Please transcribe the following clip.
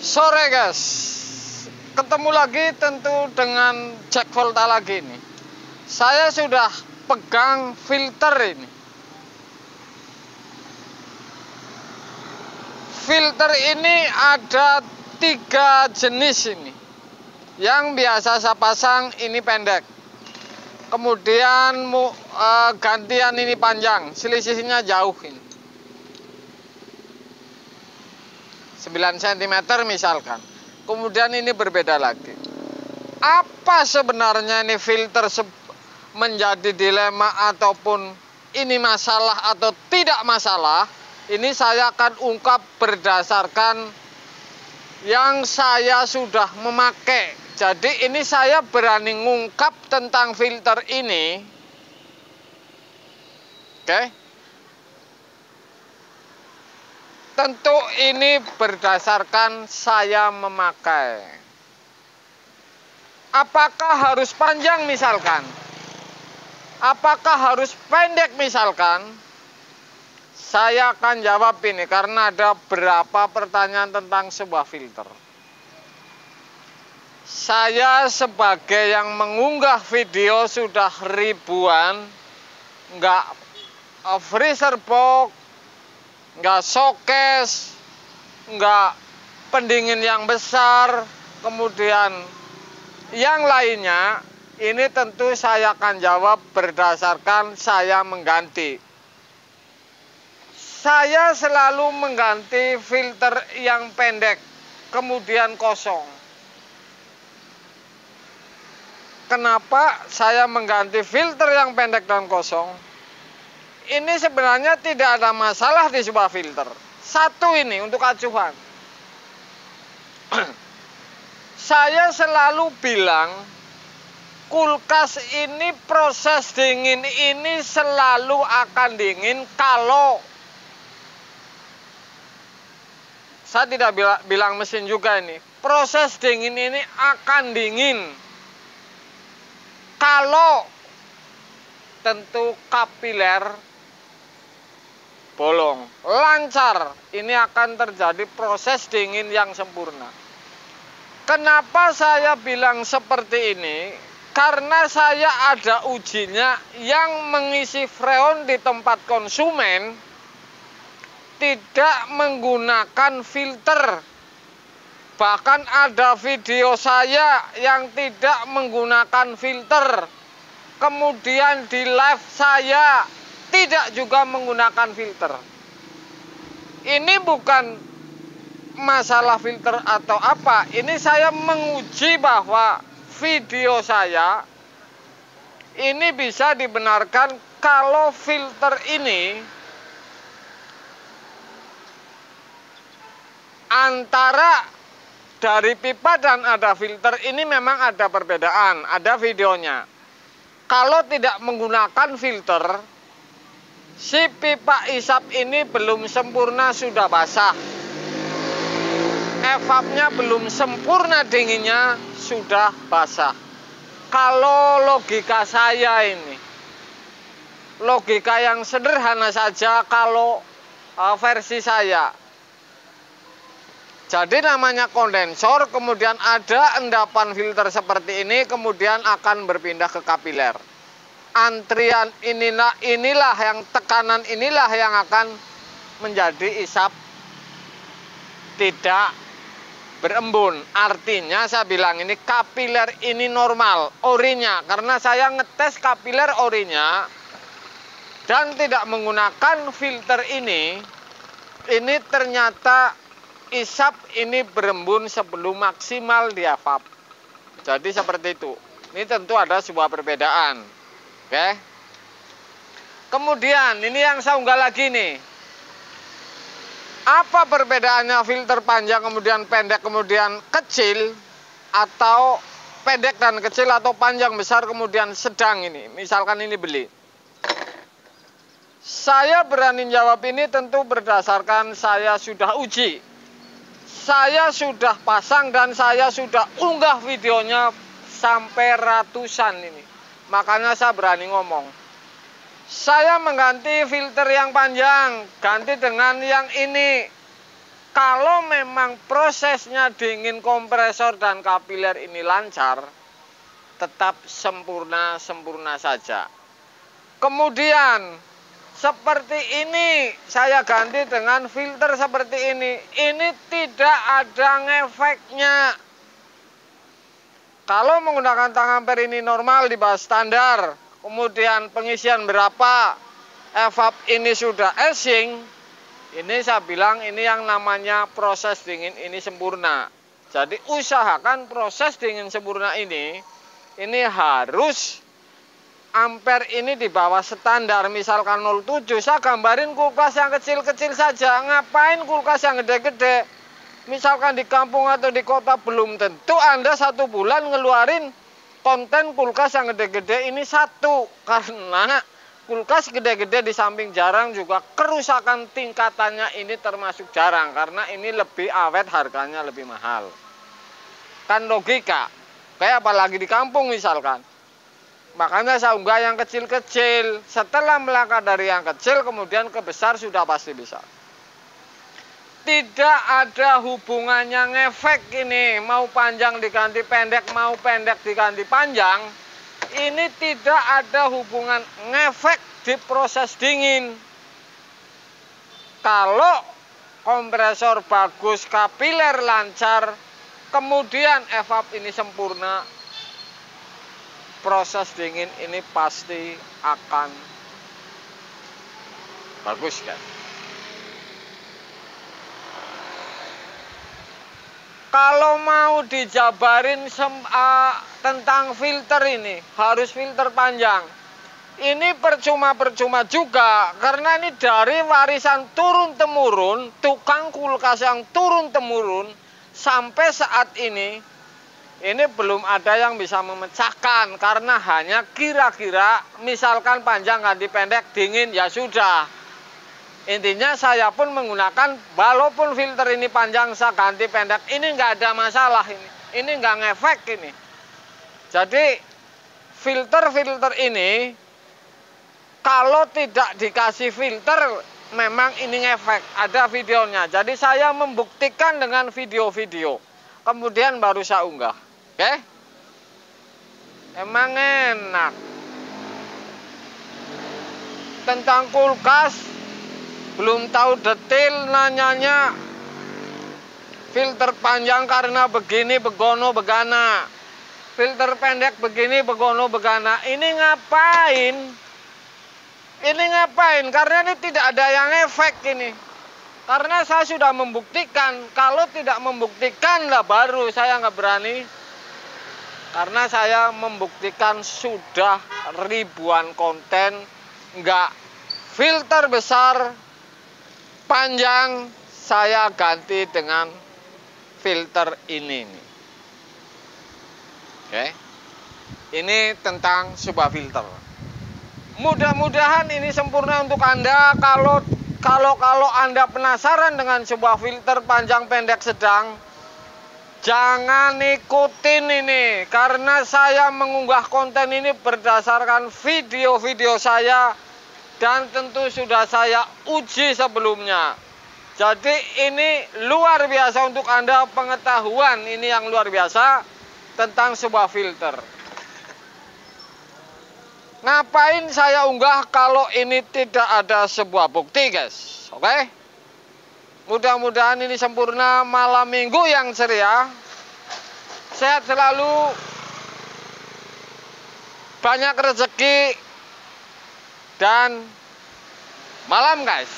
Sore guys, ketemu lagi tentu dengan Jack Volta lagi nih. Saya sudah pegang filter ini. Filter ini ada 3 jenis ini. Yang biasa saya pasang ini pendek. Kemudian gantian ini panjang, selisihnya jauh ini. 9 cm misalkan. Kemudian ini berbeda lagi. Apa sebenarnya ini filter menjadi dilema ataupun ini masalah atau tidak masalah? Ini saya akan ungkap berdasarkan yang saya sudah memakai. Jadi ini saya berani ngungkap tentang filter ini. Oke. Tentu ini berdasarkan saya memakai. Apakah harus panjang misalkan? Apakah harus pendek misalkan? Saya akan jawab ini karena ada beberapa pertanyaan tentang sebuah filter. Saya sebagai yang mengunggah video sudah ribuan, nggak freezer box, nggak showcase, nggak pendingin yang besar, kemudian yang lainnya, ini tentu saya akan jawab berdasarkan saya mengganti. Saya selalu mengganti filter yang pendek, kemudian kosong. Kenapa saya mengganti filter yang pendek dan kosong? Ini sebenarnya tidak ada masalah di sebuah filter. Satu ini untuk acuan. Saya selalu bilang kulkas ini proses dingin ini selalu akan dingin kalau saya tidak bilang mesin juga ini. Proses dingin ini akan dingin kalau tentu kapiler bolong, lancar, ini akan terjadi proses dingin yang sempurna. Kenapa saya bilang seperti ini? Karena saya ada ujinya yang mengisi freon di tempat konsumen tidak menggunakan filter. Bahkan ada video saya yang tidak menggunakan filter. Kemudian di live saya tidak juga menggunakan filter. Ini bukan masalah filter atau apa. Ini saya menguji bahwa video saya ini bisa dibenarkan kalau filter ini antara dari pipa dan ada filter ini memang ada perbedaan, ada videonya. Kalau tidak menggunakan filter, si pipa isap ini belum sempurna sudah basah. Evapnya belum sempurna dinginnya sudah basah. Kalau logika saya ini, logika yang sederhana saja kalau versi saya. Jadi namanya kondensor, kemudian ada endapan filter seperti ini, kemudian akan berpindah ke kapiler. Antrian inilah yang tekanan inilah yang akan menjadi isap tidak berembun. Artinya saya bilang ini kapiler ini normal, orinya. Karena saya ngetes kapiler orinya dan tidak menggunakan filter ini ternyata isap ini berembun sebelum maksimal dia evap. Jadi seperti itu. Ini tentu ada sebuah perbedaan. Oke. Kemudian ini yang saya unggah lagi nih. Apa perbedaannya filter panjang kemudian pendek kemudian kecil, atau pendek dan kecil atau panjang besar kemudian sedang ini. Misalkan ini beli. Saya berani jawab ini tentu berdasarkan saya sudah uji. Saya sudah pasang dan saya sudah unggah videonya sampai ratusan ini. Makanya saya berani ngomong. Saya mengganti filter yang panjang, ganti dengan yang ini. Kalau memang prosesnya dingin kompresor dan kapiler ini lancar, tetap sempurna saja. Kemudian seperti ini saya ganti dengan filter seperti ini. Ini tidak ada ngefeknya. Kalau menggunakan tang ampere ini normal di bawah standar, kemudian pengisian berapa, evap ini sudah easing. Ini saya bilang ini yang namanya proses dingin ini sempurna. Jadi usahakan proses dingin sempurna ini harus ampere ini di bawah standar. Misalkan 07, saya gambarin kulkas yang kecil-kecil saja. Ngapain kulkas yang gede-gede? Misalkan di kampung atau di kota belum tentu Anda 1 bulan ngeluarin konten kulkas yang gede-gede ini 1. Karena kulkas gede-gede di samping jarang juga kerusakan tingkatannya ini termasuk jarang. Karena ini lebih awet, harganya lebih mahal. Kan logika. Kayak apalagi di kampung misalkan. Makanya saya unggah yang kecil-kecil. Setelah melangkah dari yang kecil kemudian ke besar sudah pasti bisa. Tidak ada hubungannya ngefek ini. Mau panjang diganti pendek, mau pendek diganti panjang. Ini tidak ada hubungan ngefek di proses dingin. Kalau kompresor bagus, kapiler lancar, kemudian evap ini sempurna, proses dingin ini pasti akan bagus kan. Kalau mau dijabarin tentang filter ini, harus filter panjang. Ini percuma-percuma juga, karena ini dari warisan turun-temurun, tukang kulkas yang turun-temurun, sampai saat ini belum ada yang bisa memecahkan. Karena hanya kira-kira, misalkan panjang ganti pendek, dingin, ya sudah. Intinya saya pun menggunakan, walaupun filter ini panjang saya ganti pendek, ini nggak ada masalah ini nggak ngefek ini. Jadi filter ini kalau tidak dikasih filter memang ini ngefek, ada videonya. Jadi saya membuktikan dengan video-video, kemudian baru saya unggah. Oke? Emang enak. Tentang kulkas belum tahu detail nanyanya. Filter panjang karena begini begono begana, filter pendek begini begono begana. Ini ngapain? Karena ini tidak ada yang efek ini. Karena saya sudah membuktikan. Kalau tidak membuktikan lah baru saya nggak berani. Karena saya membuktikan sudah ribuan konten, nggak filter besar panjang saya ganti dengan filter ini. Oke. Ini tentang sebuah filter. Mudah-mudahan ini sempurna untuk Anda. Kalau Anda penasaran dengan sebuah filter panjang pendek sedang, jangan ikutin ini, karena saya mengunggah konten ini berdasarkan video-video saya dan tentu sudah saya uji sebelumnya. Jadi ini luar biasa untuk Anda, pengetahuan ini yang luar biasa tentang sebuah filter. Ngapain saya unggah kalau ini tidak ada sebuah bukti, guys? Oke? Mudah-mudahan ini sempurna. Malam minggu yang ceria, sehat selalu, banyak rezeki, dan malam, guys.